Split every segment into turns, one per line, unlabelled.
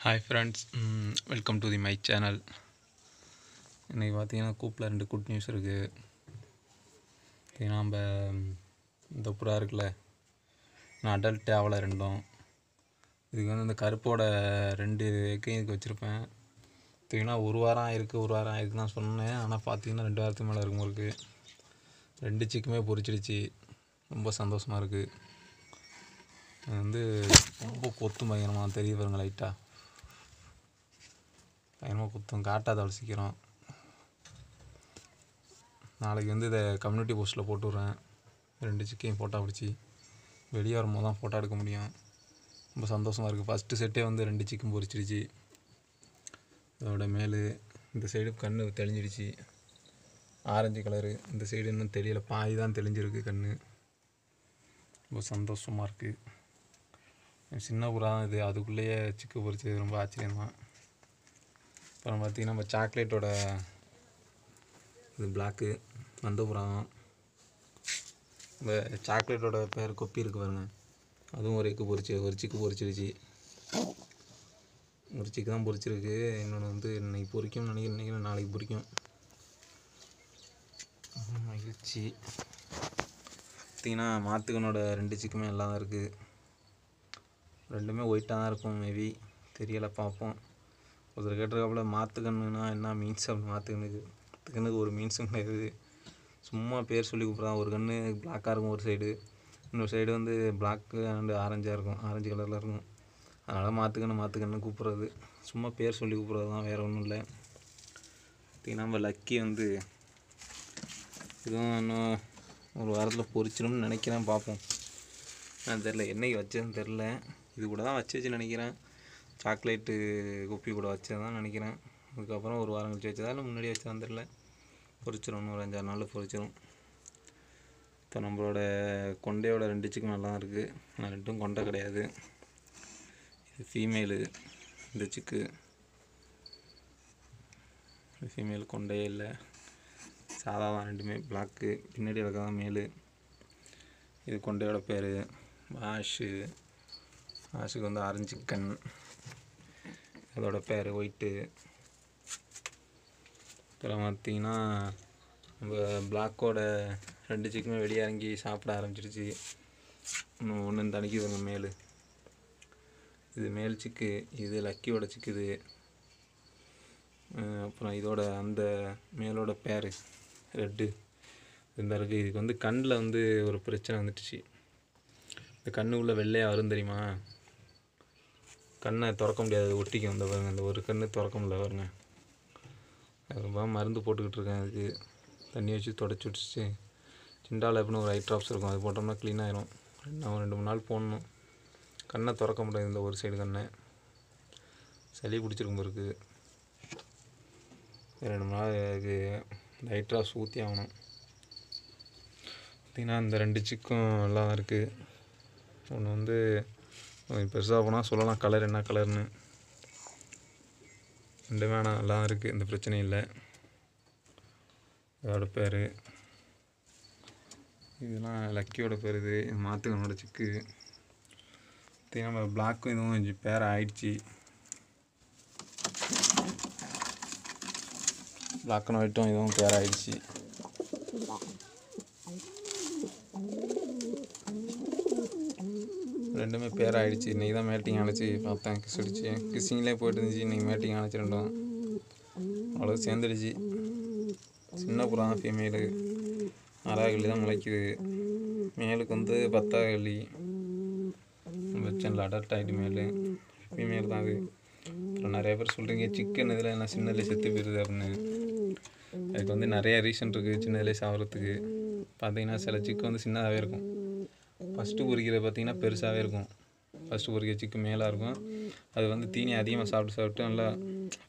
Hi friends, welcome to my channel. இன்றைக்கி பார்த்தீங்கன்னா கூப்பில் 2 good news இருக்குது. பார்த்தீங்கன்னா நம்ம இந்த புறா இருக்குல்ல, நான் அடல்ட் ஆகலை ரெண்டும். இதுக்கு வந்து இந்த கருப்போட 2 எக்கையும் இதுக்கு வச்சுருப்பேன். பார்த்தீங்கன்னா ஒரு வாரம் ஆயிருக்குன்னு தான் சொன்னேன். ஆனால் பார்த்தீங்கன்னா 2 வாரத்துக்கு மேலே இருக்கும் இருக்குது. 2 சிக்குமே பொரிச்சிடுச்சு. ரொம்ப சந்தோஷமாக இருக்குது. அது வந்து ரொம்ப கொத்தும் பயங்கரமாக தெரியுது பாருங்க, லைட்டாக பயங்கரமாக குத்தம் காட்டாத அவ்வளோ சீக்கிரம். நாளைக்கு வந்து இதை கம்யூனிட்டி போஸ்ட்டில் போட்டு விட்றேன். 2 சிக்கையும் ஃபோட்டோ பிடிச்சி வெளியே வரும்போது தான் ஃபோட்டோ எடுக்க முடியும். ரொம்ப சந்தோஷமாக இருக்குது. ஃபஸ்ட்டு செட்டே வந்து 2 சிக்கும் பொரிச்சிடுச்சு. அதோட மேலு இந்த சைடு கண் தெளிஞ்சிடுச்சு, ஆரஞ்சு கலரு. இந்த சைடு இன்னும் தெரியலை, பாதி தான் தெளிஞ்சிருக்கு கண். ரொம்ப சந்தோஷமாக இருக்குது. சின்ன புறா தான் இது, அதுக்குள்ளேயே சிக்கு பொரிச்சது ரொம்ப ஆச்சரியம்தான். அப்புறம் பார்த்திங்கன்னா நம்ம சாக்லேட்டோட இது பிளாக்கு வந்த புறா தான். இந்த சாக்லேட்டோட பேர் கொப்பி இருக்குது பாருங்க, அதுவும் ஒரு சிக்கு பொரிச்சிருச்சு. ஒரு சிக்கு தான் பொரிச்சிருக்கு. இன்னொன்று வந்து இன்னைக்கு பொரிக்கும்னு நினைக்கிறேன், நாளைக்கு பொரிக்கும். மகிழ்ச்சி. பார்த்திங்கன்னா மாத்துக்கனோட 2 சிக்குமே எல்லாம் தான் இருக்குது. 2மே ஒயிட்டாக தான் இருக்கும், மேபி தெரியலை, பார்ப்போம். ஒருத்தர் கேட்டிருக்காப்புல மாத்துக்கண்ணுன்னா என்ன மீன்ஸ் அப்படின்னு. மாத்துக்கண்ணுக்கு ஒரு மீன்ஸும் கிடையாது, சும்மா பேர் சொல்லி கூப்பிட்றான். ஒரு கன்று பிளாக்காக இருக்கும் ஒரு சைடு, இன்னொரு சைடு வந்து பிளாக்கு அண்டு ஆரஞ்சாக இருக்கும், ஆரஞ்சு கலரில் இருக்கும். அதனால் மாத்துக்கண்ணு கூப்பிட்றது, சும்மா பேர் சொல்லி கூப்பிட்றது தான், வேறு ஒன்றும் இல்லை. பார்த்திங்கன்னா நம்ம லக்கி வந்து இதுவும் இன்னும் ஒரு வாரத்தில் பொரிச்சிடும்னு நினைக்கிறேன், பார்ப்போம். நான் தெரில என்னைக்கு வச்சதுன்னு தெரில. இது கூட தான் வச்சுன்னு நினைக்கிறேன், சாக்லேட்டு குப்பி கூட வச்சதான் நினைக்கிறேன். அதுக்கப்புறம் ஒரு வாரம் கழிச்சு வச்சதா இல்லை முன்னாடியே வச்சதான் தெரில. பொரிச்சிடும், இன்னும் ஒரு 5-6 நாளில் பொரிச்சிடும். இப்போ நம்மளோட கொண்டையோட 2 சிக்கும் நல்லா தான் இருக்குது. ஆனால் 2ம் கொண்டை கிடையாது. இது ஃபீமேலு, இந்த சிக்கு ஃபீமேல், கொண்டையே இல்லை, சாதா தான். 2மே பிளாக்கு. பின்னாடி இருக்கதான் மேலு. இது கொண்டையோட பேர் ஆஷுக்கு வந்து ஆரஞ்சு கண், அதோட பேர் ஒயிட்டு. அப்புறம் பார்த்திங்கன்னா நம்ம பிளாக்கோட 2 சிக்குமே வெளியே இறங்கி சாப்பிட ஆரம்பிச்சிருச்சு. இன்னும் ஒன்று தணிக்குதுங்க மேலு. இது மேல் சிக்கு, இது லக்கியோட சிக்கு இது. அப்புறம் இதோட அந்த மேலோட பேர் ரெட்டு இந்த இருக்குது. இதுக்கு வந்து கண்ணில் வந்து ஒரு பிரச்சனை வந்துடுச்சு. இந்த கண்ணு உள்ள வெள்ளையாக வரும் தெரியுமா, கண்ணை திறக்க முடியாது, ஒட்டிக்கும். இந்த பாருங்க, இந்த ஒரு கண்ணு திறக்க முடியல பாருங்க. ரொம்ப மருந்து போட்டுக்கிட்டு இருக்கேன். அதுக்கு தண்ணி வச்சு தொடச்சி விட்டுச்சு. சிண்டாவில் எப்படின்னு ஒரு ஐ ட்ராப்ஸ் இருக்கும், அது போட்டோம்னா க்ளீன் ஆயிரும். 2-3 நாள் போடணும். கண்ணை திறக்க முடியாது, இந்த ஒரு சைடு கண்ணை. சளி பிடிச்சிருக்கும் இருக்குது. 2 நாள் அதுக்கு ஐ ட்ராப்ஸ் ஊற்றி ஆகணும். பார்த்திங்கன்னா இந்த 2 சிக்கும் நல்லா தான் இருக்குது. ஒன்று வந்து பெருசாக போனால் சொல்லலாம் கலர் என்ன கலர்னு. 2மே ஆனால் நல்லா தான் இருக்குது, இந்த பிரச்சனையும் இல்லை. இதோட பேர் இதெல்லாம் லக்கியோட பேர். இது மாத்துக்கனோட சிக்கு. பார்த்திங்கன்னா நம்ம பிளாக்கும் இதுவும் கொஞ்சம் பேர் ஆயிடுச்சு. பிளாக் அண்ட் ஒயிட்டும் இதுவும் பேர் ஆயிடுச்சு. ரெண்டுமே பேர் ஆகிடுச்சு. இன்றைக்கி தான் மேட்டிங் அணைச்சி பார்த்தேன், கிஸ் அடிச்சு. கிஸ்ஸிங்லேயே போய்ட்டு இருந்துச்சு, இன்றைக்கி மேட்டிங் அணைச்சி 2ம் அவ்வளோ சேர்ந்துடுச்சு. சின்ன புறா தான் ஃபீமேலு, 6வது கல்லி தான் முளைக்குது. மேலுக்கு வந்து 10வது கல்லி வச்சனில் அடல்ட் ஆகிட்டு. மேலு ஃபீமேல் தான் அது. அப்புறம் நிறைய பேர் சொல்கிறீங்க சிக்கன் இதில் என்ன சின்னதில் செத்து போயிடுது அப்படின்னு. அதுக்கு வந்து நிறைய ரீசன் இருக்குது சின்னதிலே சாகிறதுக்கு. பார்த்திங்கன்னா சில சிக்கு வந்து சின்னதாகவே இருக்கும். ஃபஸ்ட்டு பொரிக்கிறது பார்த்திங்கன்னா பெருசாகவே இருக்கும். ஃபஸ்ட்டு பொரிக்கிற சிக்கு மேலாக இருக்கும். அது வந்து தீனி அதிகமாக சாப்பிட்டு நல்லா,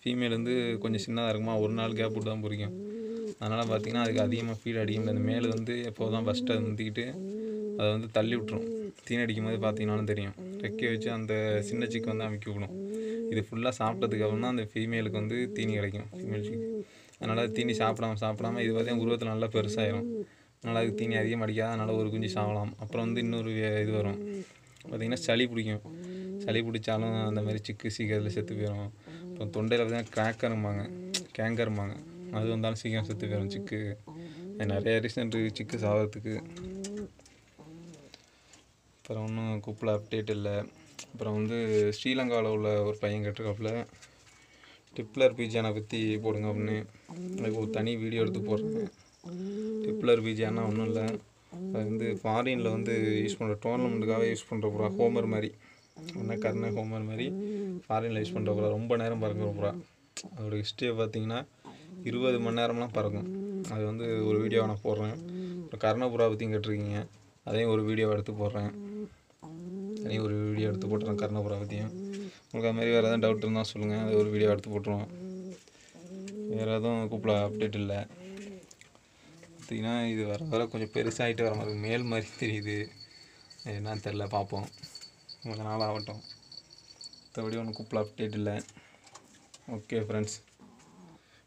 ஃபீமேல் வந்து கொஞ்சம் சின்னதாக இருக்குமா, ஒரு நாள் கேப் விட்டு தான் பொரிக்கும். அதனால் பார்த்திங்கன்னா அதுக்கு அதிகமாக ஃபீட் அடிக்க முடியாது. அந்த மேல் வந்து எப்போது தான் ஃபஸ்ட்டு அதை முந்திக்கிட்டு அதை வந்து தள்ளி விட்ரும். தீனி அடிக்கும் போது பார்த்திங்கனாலும் தெரியும், ரெக்கையை வச்சு அந்த சின்ன சிக்கு வந்து அமைக்க விடும். இது ஃபுல்லாக சாப்பிட்டதுக்கப்புறம் தான் அந்த ஃபீமேலுக்கு வந்து தீனி கிடைக்கும், ஃபீமேல் சிக்கு. அதனால் அது தீனி சாப்பிடாம இது பார்த்திங்கன்னா உருவத்தில் நல்லா பெருசாகிடும். அதனால் அதுக்கு தீனி அதிகமாக அடிக்காது, அதனால் ஒரு குஞ்சு சாகலாம். அப்புறம் வந்து இன்னொரு இது வரும் பார்த்திங்கன்னா சளி பிடிக்கும். சளி பிடிச்சாலும் அந்த மாதிரி சிக்கு சீக்கிரத்தில் செத்து போயிடும். அப்புறம் தொண்டையில் பார்த்தீங்கன்னா கிராக்கரும்பாங்க, கேங்கரும்பாங்க, அது வந்தாலும் சீக்கிரம் செத்து போயிடும் சிக்கு. நிறைய ரீசன் இருக்குது சிக்கு சாகிறதுக்கு. அப்புறம் ஒன்றும் குப்பில் அப்டேட் இல்லை. அப்புறம் வந்து ஸ்ரீலங்காவில் உள்ள ஒரு பையன் கேட்டிருக்காப்புல டிப்ளர் பீஜானை பற்றி போடுங்க அப்படின்னு. அதுக்கு ஒரு தனி வீடியோ எடுத்து போடுறேன். டிப்ளர் பீஜானா ஒன்றும் இல்லை, அது வந்து ஃபாரினில் வந்து யூஸ் பண்ணுற டோர்னமெண்ட்டுக்காக யூஸ் பண்ணுற புறா, ஹோமர் மாதிரி, ஒன்றா கர்ண ஹோமர் மாதிரி ஃபாரினில் யூஸ் பண்ணுற புறா. ரொம்ப நேரம் பறக்கிற புறா. அதோட ஹிஸ்ட்ரியை பார்த்தீங்கன்னா 20 மணி நேரம்லாம் பறக்கும். அது வந்து ஒரு வீடியோவை நான் போடுறேன். அப்புறம் கர்ணபுறா பற்றியும் கேட்டிருக்கீங்க, அதையும் ஒரு வீடியோவை எடுத்து போடுறேன். அதையும் ஒரு வீடியோ எடுத்து போட்டுறேன் கர்ணபுறா பற்றியும். உங்களுக்கு அது மாதிரி வேறு எதாவது டவுட் இருந்தால் சொல்லுங்கள், அது ஒரு வீடியோ எடுத்து போட்டுருவோம். வேறு எதுவும் கூப்பிட அப்டேட் இல்லை. பார்த்திங்கன்னா இது வர கொஞ்சம் பெருசாகிட்டு வர மாதிரி மேல் மாதிரி தெரியுது, என்னன்னு தெரில, பார்ப்போம், கொஞ்சம் நாள் ஆகட்டும். மற்றபடி ஒன்றும் கூப்பிட அப்டேட் இல்லை. ஓகே ஃப்ரெண்ட்ஸ்,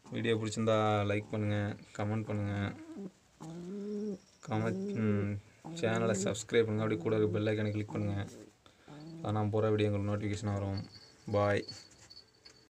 வீடியோ பிடிச்சிருந்தா லைக் பண்ணுங்கள், கமெண்ட் பண்ணுங்கள், சேனலை சப்ஸ்கிரைப் பண்ணுங்கள். அப்படி கூட பெல் ஐக்கானை கிளிக் பண்ணுங்கள். நான் போகிற வீடியோ உங்களுக்கு நோட்டிஃபிகேஷன் வரும். பாய்.